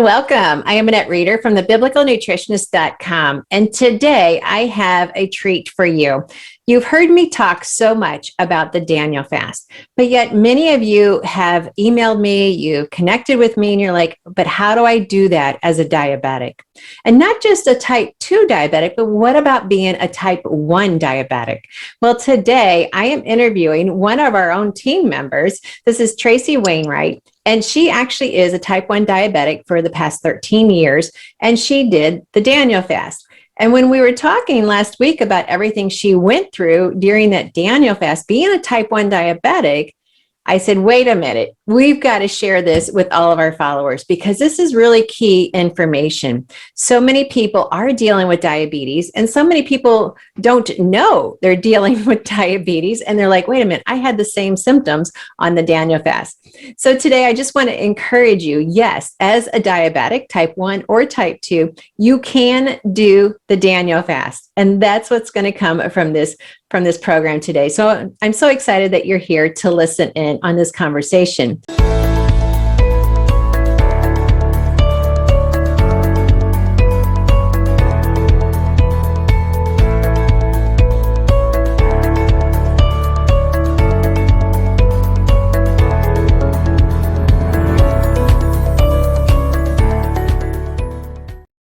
welcome. I am Annette Reeder from thebiblicalnutritionist.com. And today I have a treat for you. You've heard me talk so much about the Daniel fast, but yet many of you have emailed me, you've connected with me, and you're like, but how do I do that as a diabetic? And not just a type 2 diabetic, but what about being a type 1 diabetic? Well, today I am interviewing one of our own team members. This is Tracy Wainwright. And she actually is a type 1 diabetic for the past 13 years, and she did the Daniel fast. And when we were talking last week about everything she went through during that Daniel fast, being a type 1 diabetic, I said, wait a minute, we've got to share this with all of our followers because this is really key information. So many people are dealing with diabetes, and so many people don't know they're dealing with diabetes. And they're like, wait a minute, I had the same symptoms on the Daniel fast. So today I just want to encourage you, yes, as a diabetic, type 1 or type 2, you can do the Daniel fast. And that's what's going to come from this program today. So I'm so excited that you're here to listen in on this conversation.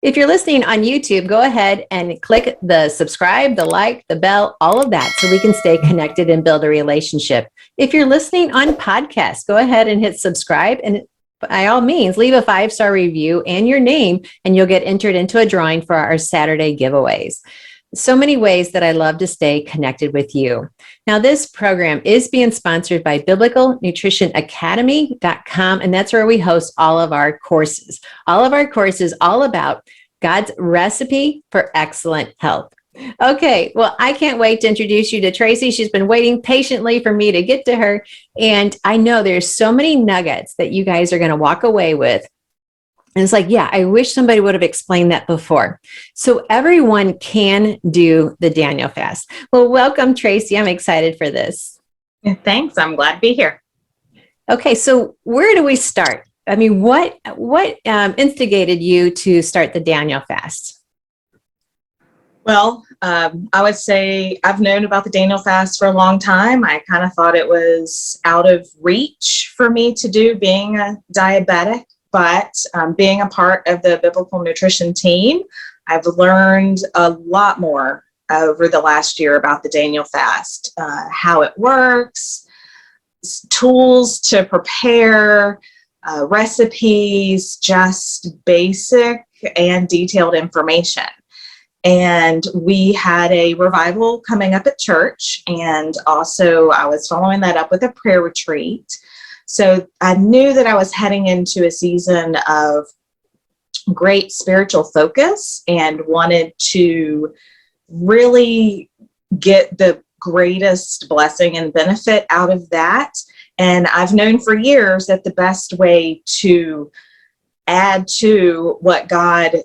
If you're listening on YouTube, go ahead and click the subscribe, the like, the bell, all of that, so we can stay connected and build a relationship. If you're listening on podcast, go ahead and hit subscribe, and by all means, leave a 5-star review and your name, and you'll get entered into a drawing for our Saturday giveaways. So many ways that I love to stay connected with you. Now, this program is being sponsored by biblicalnutritionacademy.com, and that's where we host all of our courses. All of our courses all about God's recipe for excellent health. Okay, well, I can't wait to introduce you to Tracy. She's been waiting patiently for me to get to her, and I know there's so many nuggets that you guys are going to walk away with. And it's like, yeah, I wish somebody would have explained that before. So everyone can do the Daniel fast. Well, welcome, Tracy. I'm excited for this. Thanks. I'm glad to be here. Okay, so where do we start? I mean, what instigated you to start the Daniel fast? Well, I would say I've known about the Daniel fast for a long time. I kind of thought it was out of reach for me to do being a diabetic. But being a part of the biblical nutrition team, I've learned a lot more over the last year about the Daniel fast, how it works, tools to prepare, recipes, just basic and detailed information. And we had a revival coming up at church, and also I was following that up with a prayer retreat. So I knew that I was heading into a season of great spiritual focus and wanted to really get the greatest blessing and benefit out of that. And I've known for years that the best way to add to what God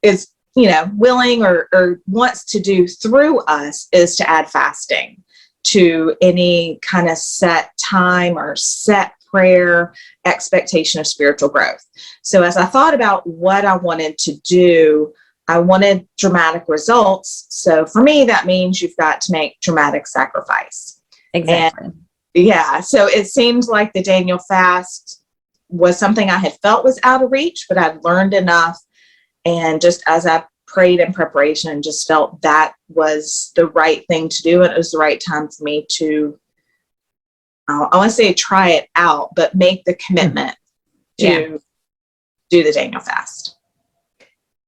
is, willing or wants to do through us is to add fasting to any kind of set time or set prayer expectation of spiritual growth. So as I thought about what I wanted to do, I wanted dramatic results. So for me, that means you've got to make dramatic sacrifice. Exactly. And yeah. So it seems like the Daniel fast was something I had felt was out of reach, but I'd learned enough. And just as I prayed in preparation and just felt that was the right thing to do. And it was the right time for me to, I want to say try it out, but make the commitment to do the Daniel fast.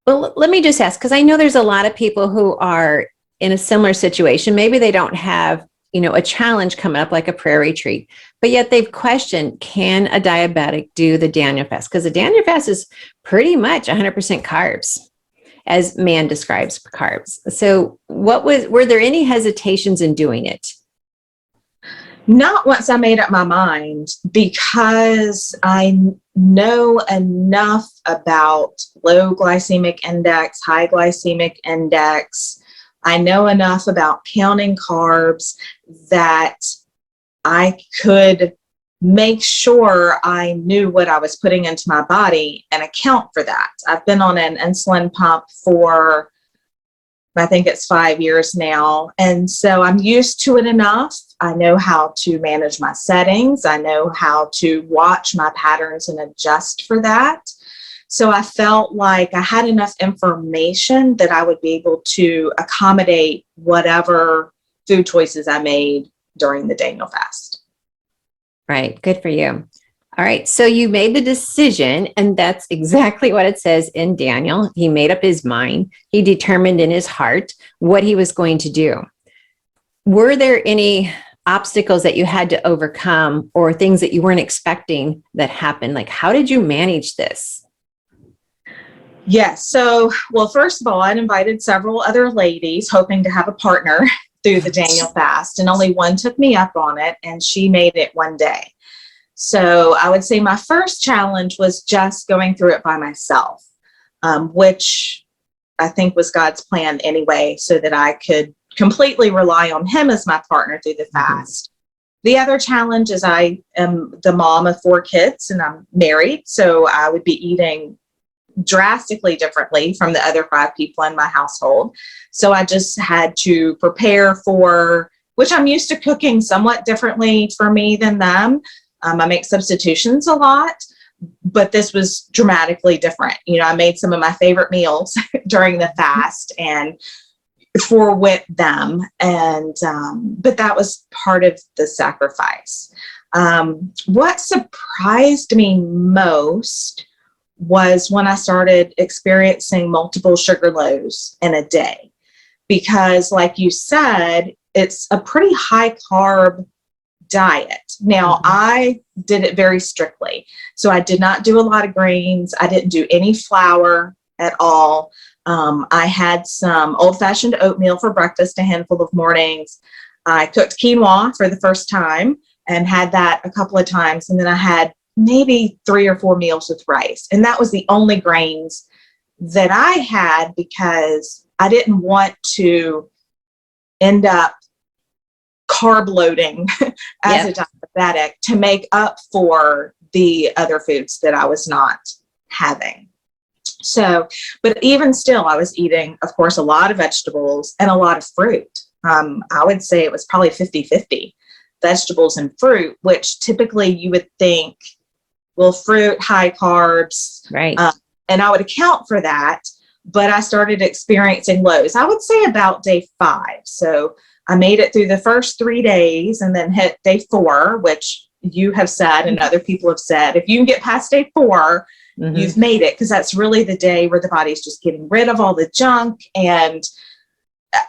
Well, let me just ask, because I know there's a lot of people who are in a similar situation. Maybe they don't have, a challenge coming up like a prayer retreat, but yet they've questioned, can a diabetic do the Daniel fast? Because the Daniel fast is pretty much 100% carbs, as man describes carbs. So were there any hesitations in doing it? Not once I made up my mind, because I know enough about low glycemic index, high glycemic index. I know enough about counting carbs that I could make sure I knew what I was putting into my body and account for that. I've been on an insulin pump for, I think it's 5 years now. And so I'm used to it enough. I know how to manage my settings. I know how to watch my patterns and adjust for that. So I felt like I had enough information that I would be able to accommodate whatever food choices I made during the Daniel fast. Right. Good for you. All right. So you made the decision, and that's exactly what it says in Daniel. He made up his mind. He determined in his heart what he was going to do. Were there any obstacles that you had to overcome or things that you weren't expecting that happened? Like, how did you manage this? Yes. So, well, first of all, I'd invited several other ladies hoping to have a partner through the Daniel fast, and only one took me up on it, and she made it one day. So I would say my first challenge was just going through it by myself, which I think was God's plan anyway, so that I could completely rely on him as my partner through the fast. The other challenge is I am the mom of 4 kids and I'm married, so I would be eating drastically differently from the other 5 people in my household. So I just had to prepare for, which I'm used to cooking somewhat differently for me than them. I make substitutions a lot, but this was dramatically different. You know, I made some of my favorite meals during the fast and with them. And, but that was part of the sacrifice. What surprised me most was when I started experiencing multiple sugar lows in a day, because like you said, it's a pretty high carb diet. Now, I did it very strictly. So I did not do a lot of grains. I didn't do any flour at all. I had some old-fashioned oatmeal for breakfast a handful of mornings. I cooked quinoa for the first time and had that a couple of times. And then I had maybe 3 or 4 meals with rice. And that was the only grains that I had, because I didn't want to end up carb loading as a diabetic to make up for the other foods that I was not having. So, but even still, I was eating, of course, a lot of vegetables and a lot of fruit. I would say it was probably 50-50 vegetables and fruit, which typically you would think, well, fruit, high carbs, right? And I would account for that, but I started experiencing lows, I would say about day 5. So I made it through the first 3 days and then hit day 4, which you have said and other people have said, if you can get past day 4, you've made it, because that's really the day where the body's just getting rid of all the junk. And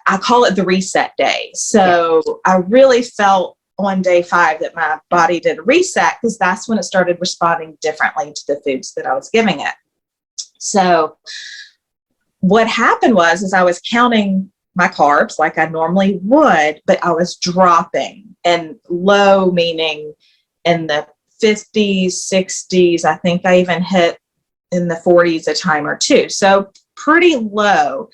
I call it the reset day. So I really felt on day 5 that my body did a reset, because that's when it started responding differently to the foods that I was giving it. So what happened was I was counting my carbs like I normally would, but I was dropping, and low meaning in the 50s, 60s. I think I even hit in the 40s a time or two. So pretty low.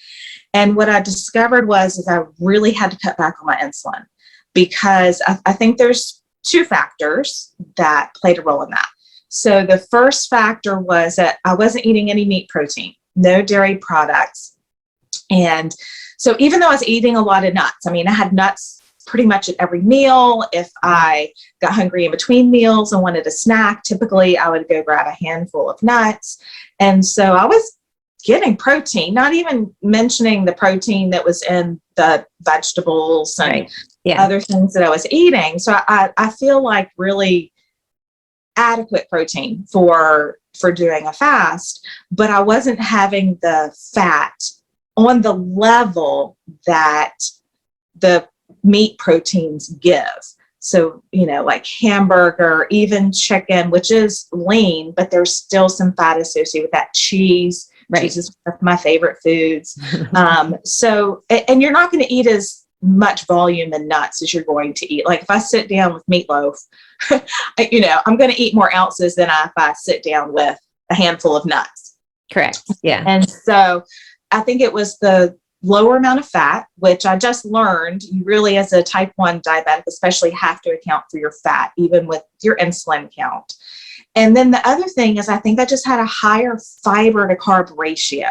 And what I discovered was I really had to cut back on my insulin, because I think there's 2 factors that played a role in that. So the first factor was that I wasn't eating any meat protein, no dairy products. And so even though I was eating a lot of nuts, I mean, I had nuts pretty much at every meal. If I got hungry in between meals and wanted a snack, typically I would go grab a handful of nuts. And so I was getting protein, not even mentioning the protein that was in the vegetables and other things that I was eating. So I feel like really adequate protein for doing a fast, but I wasn't having the fat on the level that the meat proteins give. So, you know, like hamburger, even chicken, which is lean, but there's still some fat associated with that. Cheese. Cheese is one of my favorite foods. So, and you're not going to eat as much volume in nuts as you're going to eat. Like if I sit down with meatloaf, you know, I'm going to eat more ounces than if I sit down with a handful of nuts. Correct. Yeah. And so I think it was the lower amount of fat, which I just learned you really, as a type 1 diabetic, especially have to account for your fat, even with your insulin count. And then the other thing is I think I just had a higher fiber to carb ratio.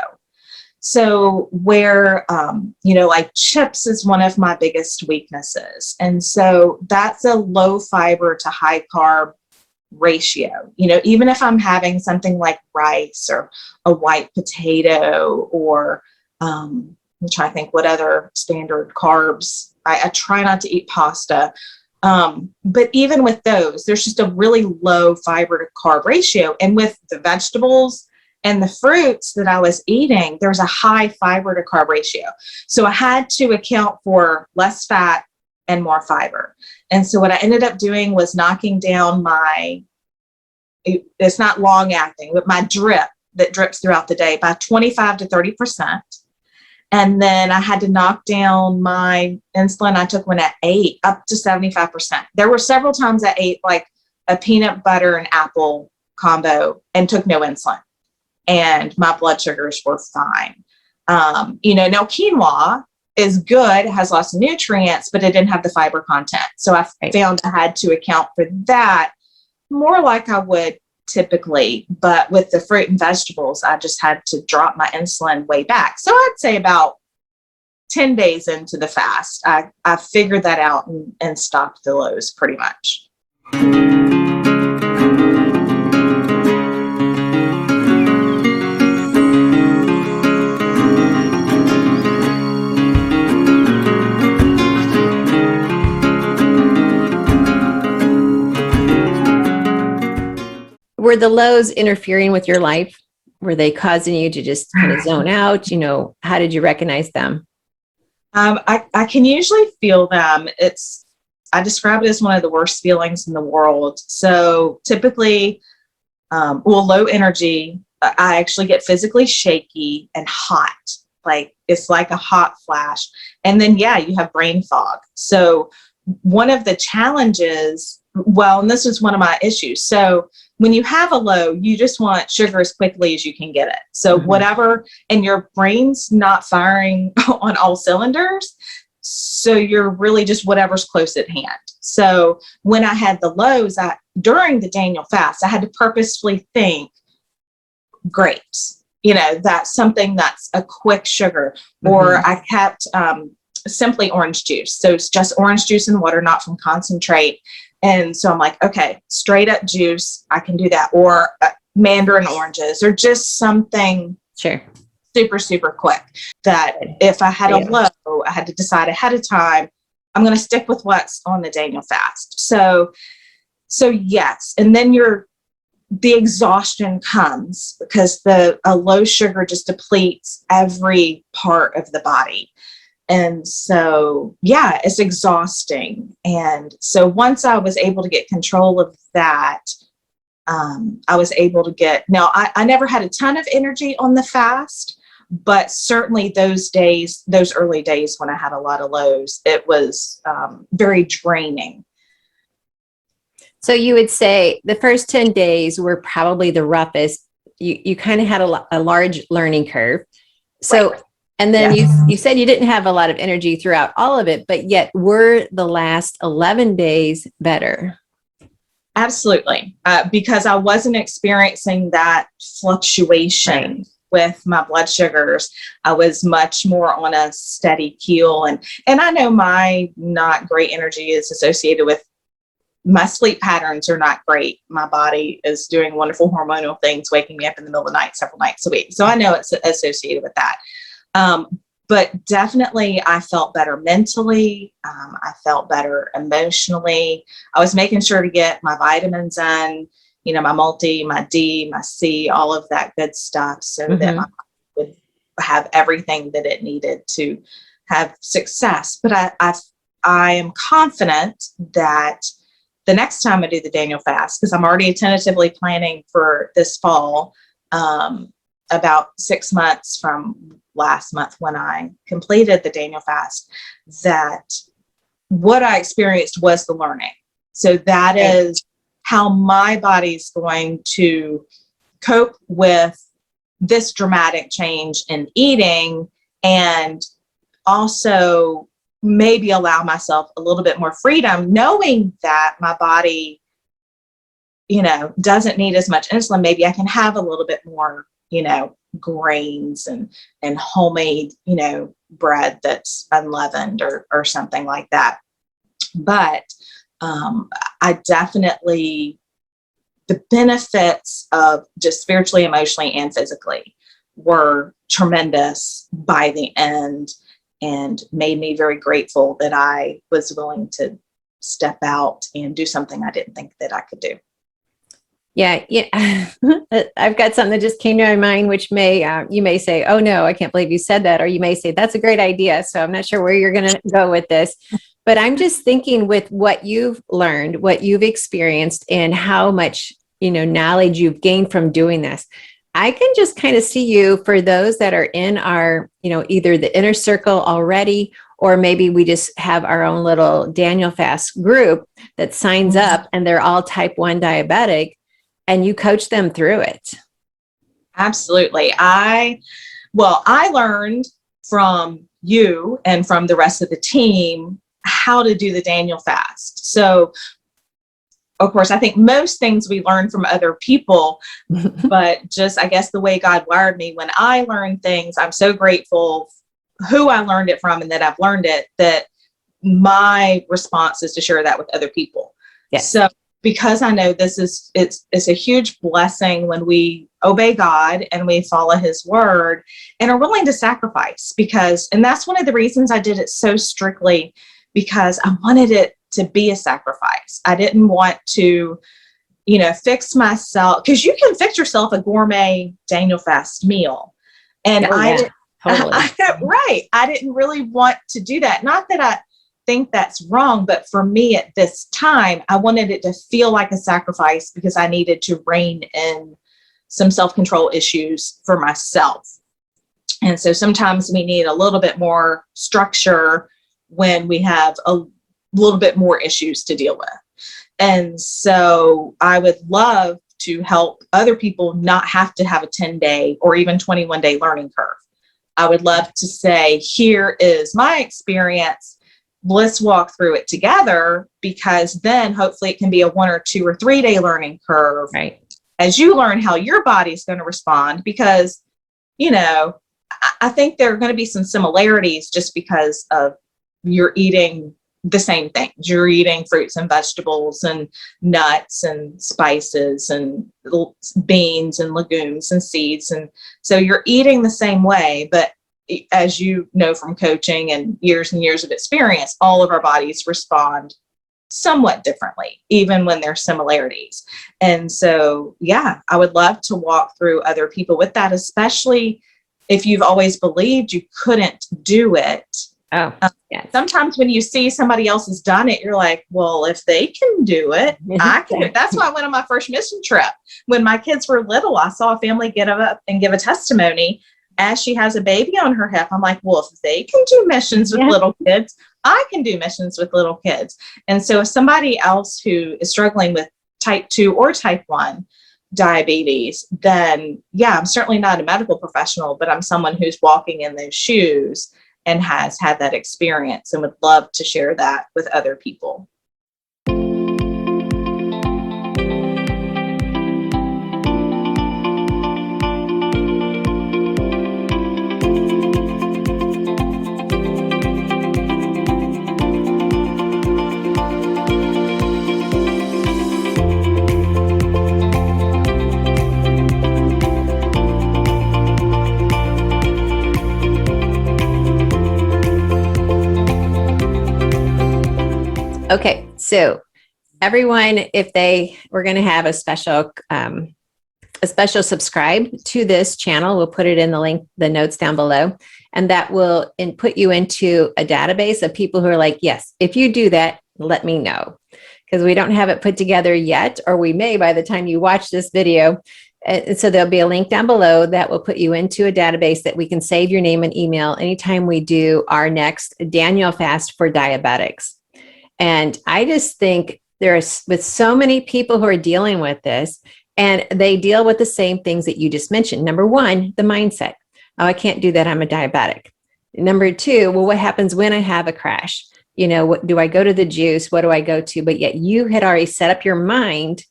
So where, like chips is one of my biggest weaknesses. And so that's a low fiber to high carb ratio. Even if I'm having something like rice or a white potato or, I'm trying to think what other standard carbs. I try not to eat pasta. But even with those, there's just a really low fiber to carb ratio. And with the vegetables and the fruits that I was eating, there's a high fiber to carb ratio. So I had to account for less fat and more fiber. And so what I ended up doing was knocking down it's not long acting, but my drip that drips throughout the day by 25 to 30%. And then I had to knock down my insulin. I took one at 8 up to 75%. There were several times I ate like a peanut butter and apple combo and took no insulin. And my blood sugars were fine. Now quinoa is good, it has lots of nutrients, but it didn't have the fiber content. So I found I had to account for that more like I would typically, but with the fruit and vegetables, I just had to drop my insulin way back. So I'd say about 10 days into the fast, I figured that out and stopped the lows pretty much. Were the lows interfering with your life? Were they causing you to just kind of zone out? How did you recognize them? I can usually feel them. I describe it as one of the worst feelings in the world. So typically, low energy, I actually get physically shaky and hot. Like it's like a hot flash. And then, you have brain fog. So one of the challenges, and this is one of my issues. So when you have a low, you just want sugar as quickly as you can get it. So whatever, and your brain's not firing on all cylinders. So you're really just whatever's close at hand. So when I had the lows, during the Daniel fast, I had to purposefully think grapes, that's something that's a quick sugar, or I kept simply orange juice. So it's just orange juice and water, not from concentrate. And so I'm like, okay, straight up juice, I can do that. Or mandarin oranges, or just something super, super quick. That if I had a low, I had to decide ahead of time, I'm going to stick with what's on the Daniel fast. So yes. And then the exhaustion comes because a low sugar just depletes every part of the body. And so, it's exhausting. And so once I was able to get control of that, I was able to I never had a ton of energy on the fast, but certainly those early days when I had a lot of lows, it was very draining. So you would say the first 10 days were probably the roughest. You kind of had a large learning curve. So. Right. And then you said you didn't have a lot of energy throughout all of it, but yet were the last 11 days better? Absolutely. Because I wasn't experiencing that fluctuation with my blood sugars. I was much more on a steady keel. And I know my not great energy is associated with my sleep patterns are not great. My body is doing wonderful hormonal things, waking me up in the middle of the night several nights a week. So I know it's associated with that. But definitely I felt better mentally. I felt better emotionally. I was making sure to get my vitamins in, my multi, my D, my C, all of that good stuff so that my body would have everything that it needed to have success. But I am confident that the next time I do the Daniel fast, because I'm already tentatively planning for this fall, about 6 months from last month when I completed the Daniel fast, that what I experienced was the learning. So that is how my body's going to cope with this dramatic change in eating and also maybe allow myself a little bit more freedom, knowing that my body, doesn't need as much insulin. Maybe I can have a little bit more, grains and homemade, bread that's unleavened or something like that. But I definitely, the benefits of just spiritually, emotionally, and physically were tremendous by the end, and made me very grateful that I was willing to step out and do something I didn't think that I could do. Yeah. I've got something that just came to my mind, which you may say, oh no, I can't believe you said that. Or you may say, that's a great idea. So I'm not sure where you're going to go with this, but I'm just thinking with what you've learned, what you've experienced, and how much, knowledge you've gained from doing this. I can just kind of see you, for those that are in our, either the inner circle already, or maybe we just have our own little Daniel Fast group that signs up and they're all type 1 diabetic, and you coach them through it. Absolutely. I learned from you and from the rest of the team how to do the Daniel Fast. So, of course, I think most things we learn from other people, but just, I guess, the way God wired me, when I learn things, I'm so grateful who I learned it from and that I've learned it, that my response is to share that with other people. Yes. So, because I know it's a huge blessing when we obey God and we follow his word and are willing to sacrifice, and that's one of the reasons I did it so strictly, because I wanted it to be a sacrifice. I didn't want to, fix myself, because you can fix yourself a gourmet Daniel Fast meal. And totally. Right. I didn't really want to do that. Not that I think that's wrong, but for me at this time, I wanted it to feel like a sacrifice, because I needed to rein in some self-control issues for myself. And so sometimes we need a little bit more structure when we have a little bit more issues to deal with. And so I would love to help other people not have to have a 10-day or even 21-day learning curve. I would love to say, here is my experience. Let's walk through it together, because then hopefully it can be a 1 or 2 or 3 day learning curve. Right. As you learn how your body's going to respond, because, I think there are going to be some similarities just because of you're eating the same things. You're eating fruits and vegetables and nuts and spices and beans and legumes and seeds. And so you're eating the same way, but as you know from coaching and years of experience, all of our bodies respond somewhat differently, even when there's similarities. And so, I would love to walk through other people with that, especially if you've always believed you couldn't do it. Oh, yes. Sometimes when you see somebody else has done it, you're like, well, if they can do it, I can. That's why I went on my first mission trip. When my kids were little, I saw a family get up and give a testimony as she has a baby on her hip. I'm like, well, if they can do missions with little kids, I can do missions with little kids. And so if somebody else who is struggling with type 2 or type 1 diabetes, then I'm certainly not a medical professional, but I'm someone who's walking in those shoes and has had that experience and would love to share that with other people. Okay, so everyone, we're going to have a special subscribe to this channel. We'll put it in the notes down below, and that will put you into a database of people who are like, yes, if you do that, let me know, because we don't have it put together yet, or we may by the time you watch this video. And so there'll be a link down below that will put you into a database that we can save your name and email anytime we do our next Daniel Fast for Diabetics. And I just think there's, with so many people who are dealing with this, and they deal with the same things that you just mentioned. Number one, the mindset. Oh, I can't do that. I'm a diabetic. Number two, well, what happens when I have a crash? What do I go to the juice? What do I go to? But yet you had already set up your mind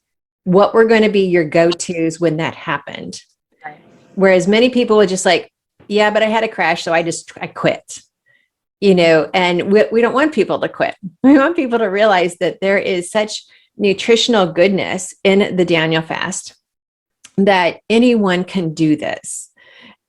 what were going to be your go-tos when that happened. Right. Whereas many people would just like, yeah, but I had a crash, so I quit. And we don't want people to quit. We want people to realize that there is such nutritional goodness in the Daniel fast that anyone can do this.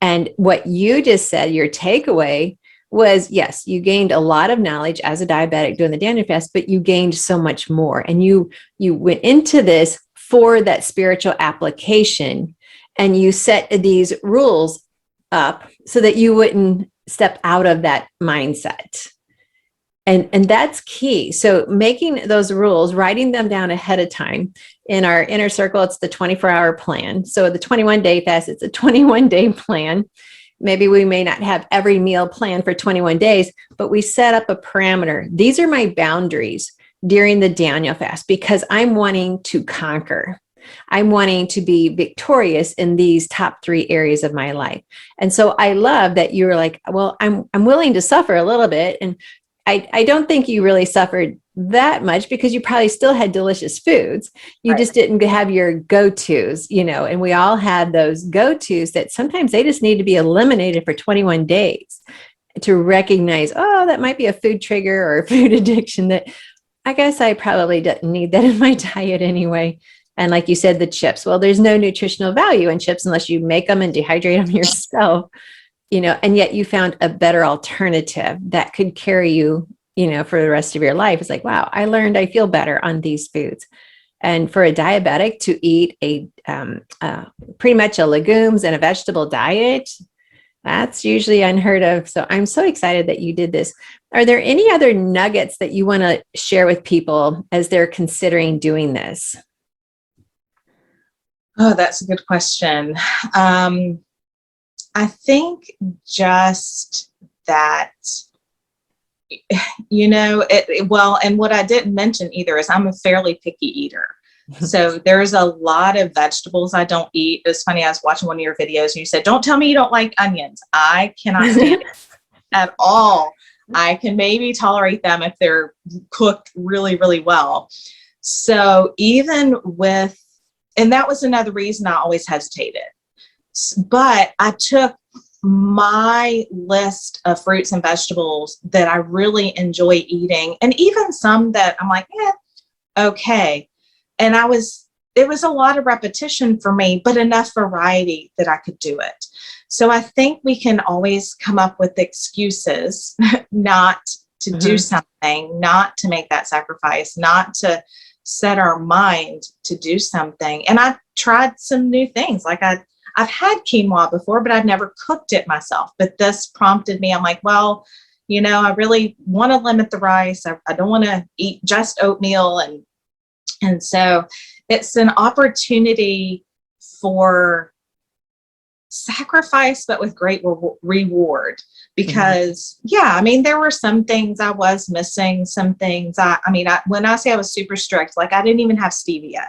And what you just said, your takeaway was, yes, you gained a lot of knowledge as a diabetic doing the Daniel fast, but you gained so much more. And you went into this for that spiritual application, and you set these rules up so that you wouldn't step out of that mindset. And that's key. So making those rules, writing them down ahead of time. In our inner circle, it's the 24-hour plan. So the 21-day fast, it's a 21-day plan. Maybe we may not have every meal planned for 21 days, but we set up a parameter. These are my boundaries during the Daniel fast because I'm wanting to conquer. I'm wanting to be victorious in these top 3 areas of my life. And so I love that you were like, well, I'm willing to suffer a little bit. And I don't think you really suffered that much because you probably still had delicious foods. You just didn't have your go-tos, and we all had those go-tos that sometimes they just need to be eliminated for 21 days to recognize, oh, that might be a food trigger or a food addiction that I guess I probably didn't need that in my diet anyway. And like you said, the chips, well, there's no nutritional value in chips unless you make them and dehydrate them yourself. And yet you found a better alternative that could carry you, for the rest of your life. It's like, wow, I learned I feel better on these foods. And for a diabetic to eat pretty much a legumes and a vegetable diet, that's usually unheard of. So I'm so excited that you did this. Are there any other nuggets that you want to share with people as they're considering doing this? Oh, that's a good question. I think just that, and what I didn't mention either is I'm a fairly picky eater. So there's a lot of vegetables I don't eat. It's funny, I was watching one of your videos and you said, don't tell me you don't like onions. I cannot stand it at all. I can maybe tolerate them if they're cooked really, really well. So and that was another reason I always hesitated. But I took my list of fruits and vegetables that I really enjoy eating, and even some that I'm like, okay. And it was a lot of repetition for me, but enough variety that I could do it. So I think we can always come up with excuses not to do something, not to make that sacrifice, not to set our mind to do something. And I tried some new things. Like I've had quinoa before, but I've never cooked it myself. But this prompted me. I'm like, well, I really want to limit the rice. I don't want to eat just oatmeal. And so it's an opportunity for sacrifice, but with great reward. Because there were some things I was missing, some things when I say I was super strict, like I didn't even have stevia.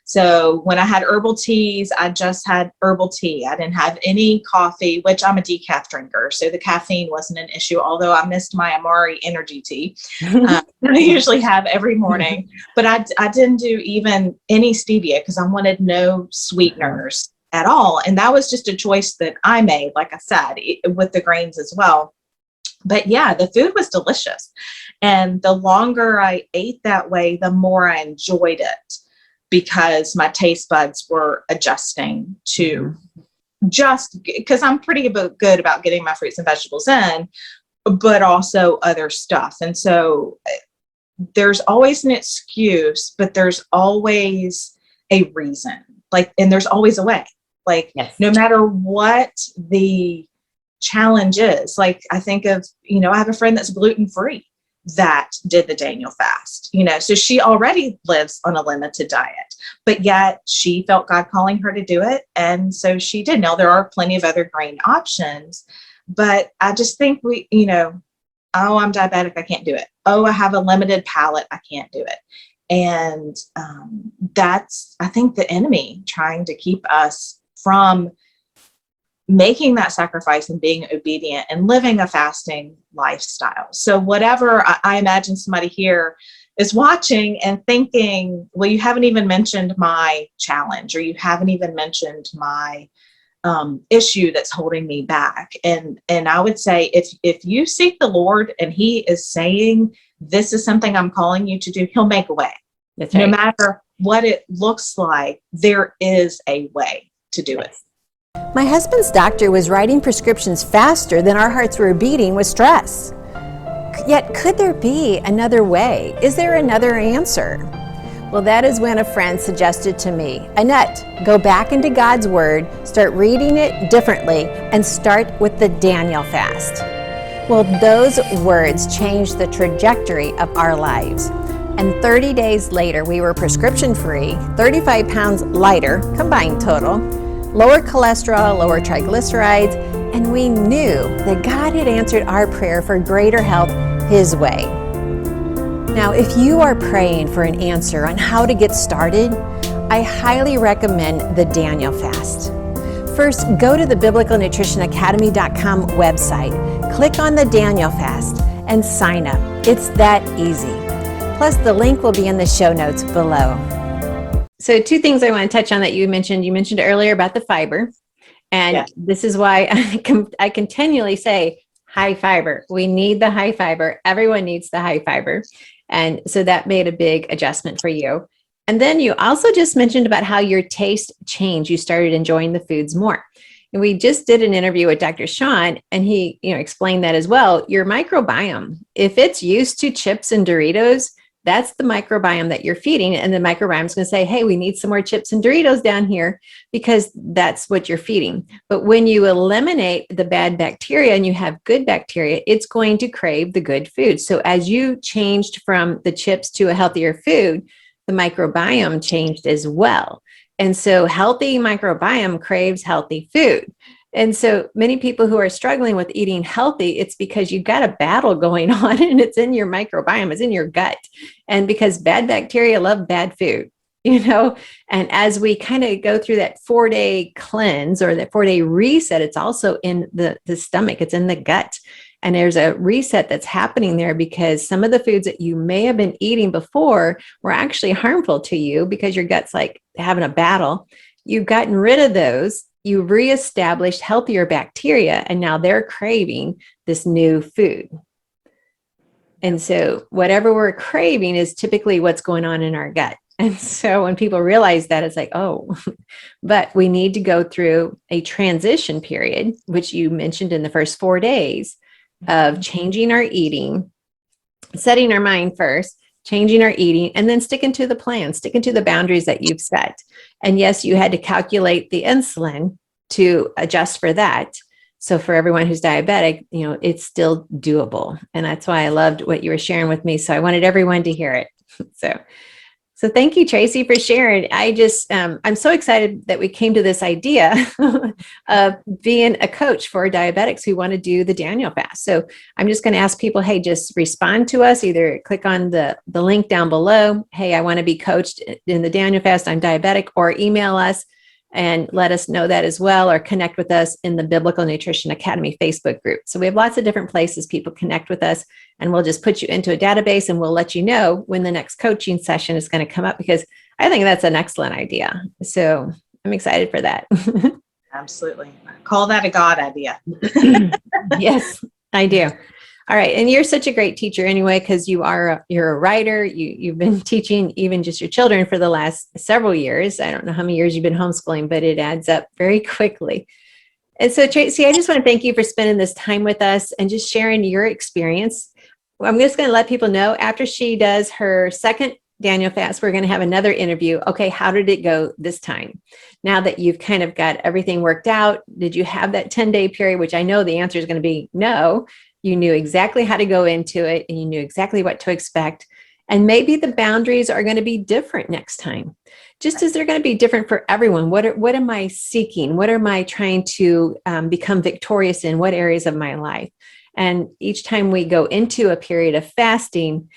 So when I had herbal teas, I just had herbal tea. I didn't have any coffee, which I'm a decaf drinker. So the caffeine wasn't an issue, although I missed my Amari energy tea. I usually have every morning, but I didn't do even any stevia because I wanted no sweeteners at all. And that was just a choice that I made, like I said, with the grains as well. But yeah, the food was delicious. And the longer I ate that way, the more I enjoyed it, because my taste buds were adjusting to just because I'm pretty good about getting my fruits and vegetables in, but also other stuff. And so there's always an excuse, but there's always a reason, and there's always a way, no matter what the challenge is. Like I think of, I have a friend that's gluten-free that did the Daniel fast, so she already lives on a limited diet, but yet she felt God calling her to do it. And so she did. Now there are plenty of other grain options, but I just think oh, I'm diabetic, I can't do it. Oh, I have a limited palate, I can't do it. And that's, I think, the enemy trying to keep us from making that sacrifice and being obedient and living a fasting lifestyle. So whatever, I imagine somebody here is watching and thinking, well, you haven't even mentioned my challenge, or you haven't even mentioned my issue that's holding me back. And I would say, if you seek the Lord and he is saying, this is something I'm calling you to do, he'll make a way. That's right. No matter what it looks like, there is a way to do it. My husband's doctor was writing prescriptions faster than our hearts were beating with stress. Yet, could there be another way? Is there another answer? Well, that is when a friend suggested to me, Annette, go back into God's Word, start reading it differently, and start with the Daniel fast. Well, those words changed the trajectory of our lives. And 30 days later, we were prescription free, 35 pounds lighter, combined total, lower cholesterol, lower triglycerides, and we knew that God had answered our prayer for greater health His way. Now, if you are praying for an answer on how to get started, I highly recommend the Daniel fast. First, go to the biblicalnutritionacademy.com website, click on the Daniel fast, and sign up. It's that easy. Plus, the link will be in the show notes below. So 2 things I want to touch on that you mentioned. You mentioned earlier about the fiber. And Yes. This is why I continually say high fiber. We need the high fiber. Everyone needs the high fiber. And so that made a big adjustment for you. And then you also just mentioned about how your taste changed. You started enjoying the foods more. And we just did an interview with Dr. Sean, and he, explained that as well. Your microbiome, if it's used to chips and Doritos, that's the microbiome that you're feeding. And the microbiome is going to say, hey, we need some more chips and Doritos down here, because that's what you're feeding. But when you eliminate the bad bacteria and you have good bacteria, it's going to crave the good food. So as you changed from the chips to a healthier food, the microbiome changed as well. And so healthy microbiome craves healthy food. And so many people who are struggling with eating healthy, it's because you've got a battle going on, and it's in your microbiome, it's in your gut. And because bad bacteria love bad food, and as we kind of go through that 4-day cleanse or that 4-day reset, it's also in the stomach, it's in the gut. And there's a reset that's happening there, because some of the foods that you may have been eating before were actually harmful to you because your gut's like having a battle. You've gotten rid of those. You reestablished healthier bacteria, and now they're craving this new food. And so whatever we're craving is typically what's going on in our gut. And so when people realize that, it's like, oh, but we need to go through a transition period, which you mentioned in the first 4 days, of changing our eating, setting our mind first, changing our eating, and then sticking to the plan, sticking to the boundaries that you've set. And yes, you had to calculate the insulin to adjust for that. So for everyone who's diabetic, it's still doable. And that's why I loved what you were sharing with me. So I wanted everyone to hear it. So thank you, Tracy, for sharing. I'm so excited that we came to this idea of being a coach for diabetics who want to do the Daniel fast. So I'm just going to ask people, hey, just respond to us. Either click on the link down below. Hey, I want to be coached in the Daniel fast. I'm diabetic. Or email us and let us know that as well, or connect with us in the Biblical Nutrition Academy Facebook group. So we have lots of different places people connect with us, and we'll just put you into a database, and we'll let you know when the next coaching session is going to come up, because I think that's an excellent idea. So I'm excited for that. Absolutely. Call that a God idea. Yes, I do. All right. And you're such a great teacher anyway, because you're a writer. You've been teaching even just your children for the last several years. I don't know how many years you've been homeschooling, but it adds up very quickly. And so, Tracy, I just want to thank you for spending this time with us and just sharing your experience. I'm just going to let people know, after she does her second Daniel fast, we're going to have another interview. Okay, how did it go this time? Now that you've kind of got everything worked out, did you have that 10-day period, which I know the answer is going to be no. You knew exactly how to go into it, and you knew exactly what to expect. And maybe the boundaries are going to be different next time, just as they're going to be different for everyone. What am I seeking? What am I trying to become victorious in? What areas of my life? And each time we go into a period of fasting,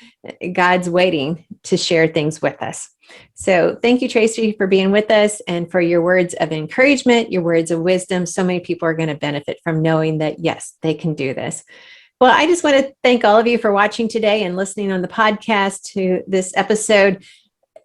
God's waiting to share things with us. So thank you, Tracy, for being with us and for your words of encouragement, your words of wisdom. So many people are going to benefit from knowing that, yes, they can do this. Well, I just want to thank all of you for watching today and listening on the podcast to this episode.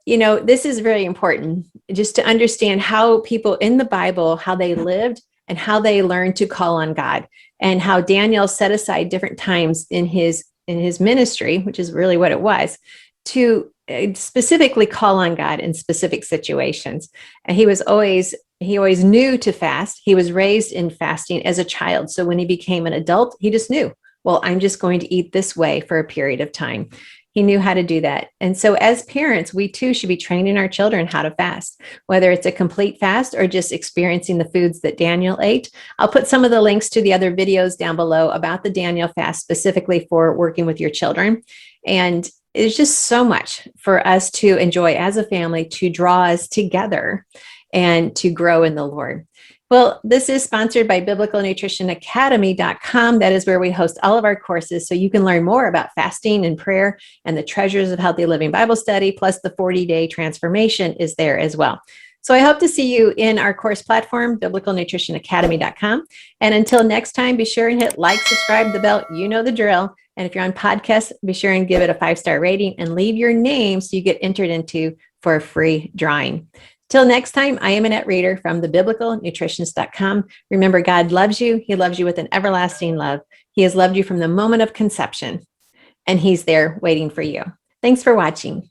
This is very important just to understand how people in the Bible, how they lived and how they learned to call on God, and how Daniel set aside different times in his ministry, which is really what it was, to specifically call on God in specific situations. And he always knew to fast. He was raised in fasting as a child. So when he became an adult, he just knew, well, I'm just going to eat this way for a period of time. He knew how to do that. And so as parents, we too should be training our children how to fast, whether it's a complete fast or just experiencing the foods that Daniel ate. I'll put some of the links to the other videos down below about the Daniel fast, specifically for working with your children. And it's just so much for us to enjoy as a family, to draw us together and to grow in the Lord. Well, this is sponsored by biblicalnutritionacademy.com. That is where we host all of our courses. So you can learn more about fasting and prayer and the treasures of healthy living Bible study, plus the 40-day transformation is there as well. So I hope to see you in our course platform, biblicalnutritionacademy.com. And until next time, be sure and hit like, subscribe, the bell. You know the drill. And if you're on podcast, be sure and give it a 5-star rating and leave your name so you get entered into for a free drawing. Till next time, I am Annette Reeder from thebiblicalnutritionist.com. Remember, God loves you. He loves you with an everlasting love. He has loved you from the moment of conception, and he's there waiting for you. Thanks for watching.